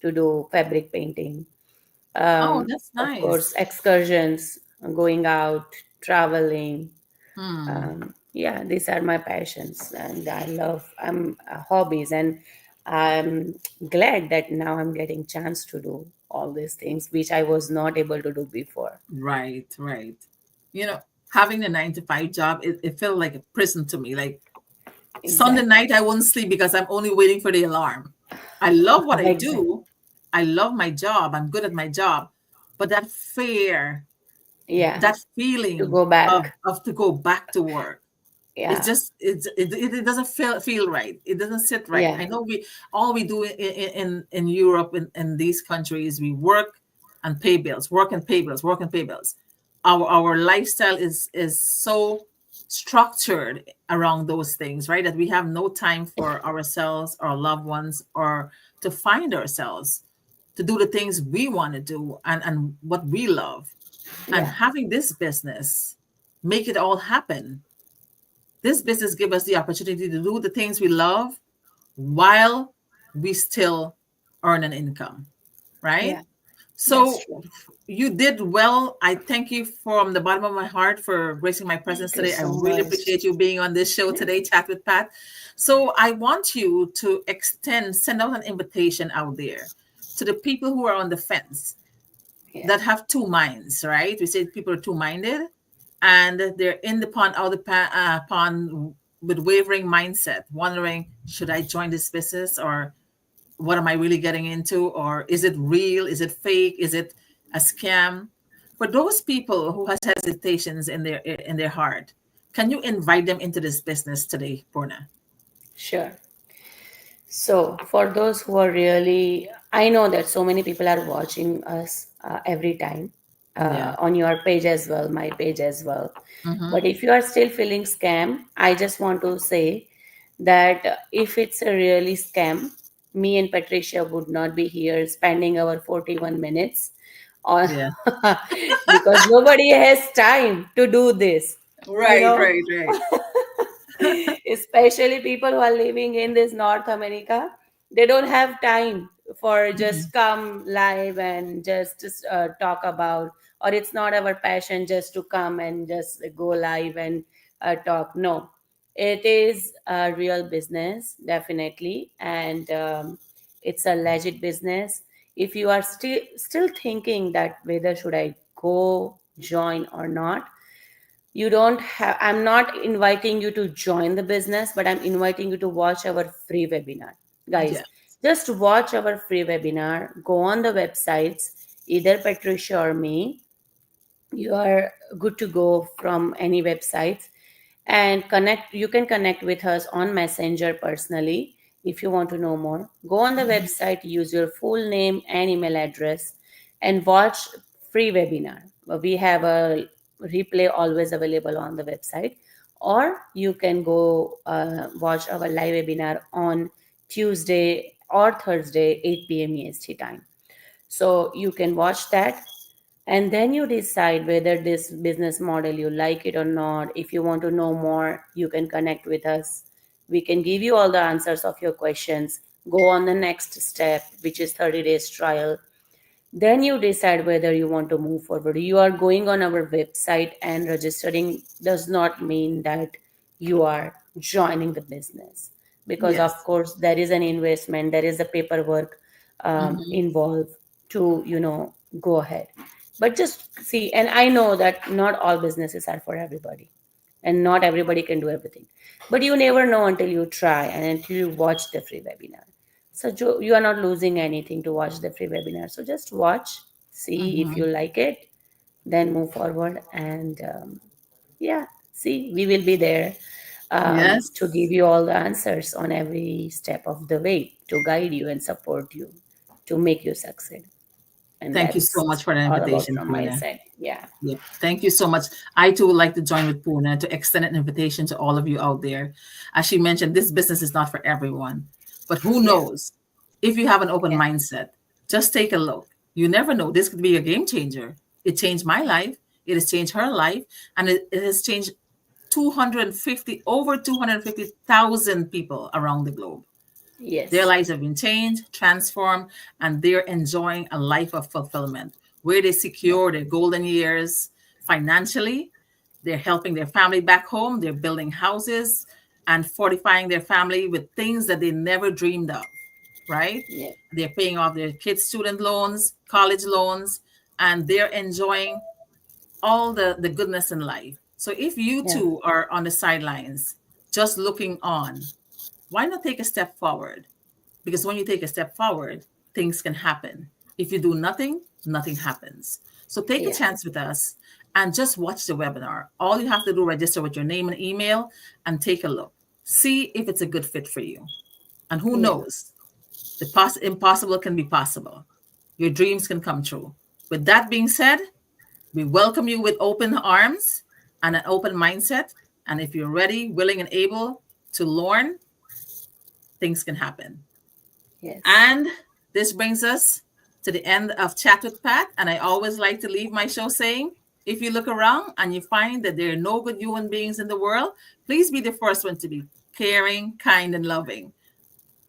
Speaker 2: to do fabric painting.
Speaker 1: Oh, that's
Speaker 2: Of course,
Speaker 1: nice.
Speaker 2: excursions, going out, traveling.
Speaker 1: Hmm.
Speaker 2: Yeah, these are my passions, and I love hobbies, and I'm glad that now I'm getting chance to do all these things which I was not able to do before.
Speaker 1: Right, right. You know, having a 9 to 5 job, it felt like a prison to me. Like Sunday
Speaker 2: Exactly.
Speaker 1: night, I won't sleep because I'm only waiting for the alarm. I love what I
Speaker 2: Exactly.
Speaker 1: do. I love my job. I'm good at my job. But that fear,
Speaker 2: Yeah.
Speaker 1: that
Speaker 2: To
Speaker 1: feeling
Speaker 2: go
Speaker 1: of,
Speaker 2: back.
Speaker 1: to go back to work, it's
Speaker 2: Yeah.
Speaker 1: just it doesn't feel right. It doesn't sit right.
Speaker 2: Yeah.
Speaker 1: I know we all we do in Europe, in these countries, we work and pay bills, work and pay bills, work and pay bills. Our lifestyle is so structured around those things, right, that we have no time for ourselves, our loved ones, or to find ourselves, to do the things we want to do, and what we love. And
Speaker 2: Yeah.
Speaker 1: having this business make it all happen. This business give us the opportunity to do the things we love while we still earn an income, right?
Speaker 2: Yeah. That's
Speaker 1: So
Speaker 2: true.
Speaker 1: you did well. I thank you from the bottom of my heart for gracing my presence
Speaker 2: Thank you
Speaker 1: today. I
Speaker 2: so
Speaker 1: really
Speaker 2: much.
Speaker 1: appreciate you being on this show today, Chat with Pat. So I want you to send out an invitation out there to the people who are on the fence,
Speaker 2: Yeah.
Speaker 1: that have two minds, right? We say people are two-minded, and they're in the pond, out the pond, with wavering mindset, wondering, should I join this business, or what am I really getting into, or is it real? Is it fake? Is it a scam? For those people who has hesitations in their heart, can you invite them into this business today, Purna?
Speaker 2: Sure. So, for those who are really, I know that so many people are watching us every time
Speaker 1: Yeah.
Speaker 2: on your page as well, my page as well.
Speaker 1: Mm-hmm.
Speaker 2: But if you are still feeling scam, I just want to say that if it's a really scam, me and Patricia would not be here spending our 41 minutes on
Speaker 1: Yeah.
Speaker 2: because nobody has time to do this, you
Speaker 1: Right,
Speaker 2: know.
Speaker 1: right, right.
Speaker 2: Especially people who are living in this North America, they don't have time for
Speaker 1: Mhm.
Speaker 2: just come live and just talk about, or it's not our passion just to come and just go live and talk. No, it is a real business, definitely, and it's a legit business. If you are still thinking that whether should I go join or not, you don't have, I'm not inviting you to join the business, but I'm inviting you to watch our free webinar, guys.
Speaker 1: Yeah.
Speaker 2: Just watch our free webinar, go on the websites, either Patricia or me. You are good to go from any websites, and connect, you can connect with us on Messenger personally. If you want to know more, go on the
Speaker 1: Mhm.
Speaker 2: website, use your full name and email address, and watch free webinar. We have a replay always available on the website, or you can go watch our live webinar on Tuesday or Thursday 8 p.m. EST time. So you can watch that, and then you decide whether this business model you like it or not. If you want to know more, you can connect with us. We can give you all the answers of your questions. Go on the next step, which is 30 days trial. Then you decide whether you want to move forward. You are going on our website and registering does not mean that you are joining the business, because of
Speaker 1: Yes.
Speaker 2: course there is an investment, there is a paperwork
Speaker 1: Hmm.
Speaker 2: involved to go ahead. But just see, and I know that not all businesses are for everybody, and not everybody can do everything, but you never know until you try and until you watch the free webinar. So you are not losing anything to watch the free webinar. So just watch, see if you
Speaker 1: Hmm.
Speaker 2: like it, then move forward. And yeah, see, we will be there to
Speaker 1: Yes.
Speaker 2: give you all the answers on every step of the way, to guide you and support you, to make you succeed. And
Speaker 1: Thank you so
Speaker 2: that's
Speaker 1: much for the
Speaker 2: all about
Speaker 1: invitation,
Speaker 2: from my
Speaker 1: Puna.
Speaker 2: side. Yeah.
Speaker 1: Yep. Thank you so much. I too would like to join with Puna to extend an invitation to all of you out there. As she mentioned, this business is not for everyone, but who
Speaker 2: Yeah.
Speaker 1: knows? If you have an open
Speaker 2: Yeah.
Speaker 1: mindset, just take a look. You never know. This could be a game changer. It changed my life. It has changed her life, and it has changed 250 over 250,000 people around the globe. Their
Speaker 2: Yes.
Speaker 1: lives have been changed, transformed, and they're enjoying a life of fulfillment where they
Speaker 2: Yeah.
Speaker 1: secure their golden years financially. They're helping their family back home. They're building houses and fortifying their family with things that they never dreamed of, right?
Speaker 2: Yeah.
Speaker 1: They're paying off their kids' student loans, college loans, and they're enjoying all the goodness in life. So if you
Speaker 2: Yeah.
Speaker 1: too are on the sidelines, just looking on. Why not take a step forward? Because when you take a step forward, things can happen. If you do nothing, nothing happens. So take a
Speaker 2: Yeah.
Speaker 1: chance with us and just watch the webinar. All you have to do, register with your name and email and take a look. See if it's a good fit for you. And who
Speaker 2: Yeah.
Speaker 1: knows, the impossible can be possible. Your dreams can come true. With that being said, we welcome you with open arms and an open mindset. And if you're ready, willing, and able to learn, things can happen.
Speaker 2: Yes.
Speaker 1: And this brings us to the end of Chat with Pat. And I always like to leave my show saying, if you look around and you find that there are no good human beings in the world, please be the first one to be caring, kind, and loving.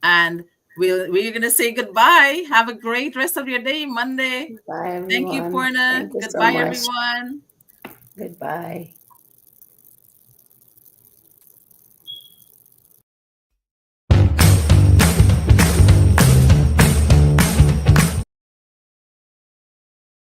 Speaker 1: And we're going to say goodbye. Have a great rest of your day, Monday.
Speaker 2: Bye,
Speaker 1: Thank you,
Speaker 2: everyone.
Speaker 1: Poorna.
Speaker 2: Thank you so
Speaker 1: Goodbye,
Speaker 2: much.
Speaker 1: everyone.
Speaker 2: Goodbye.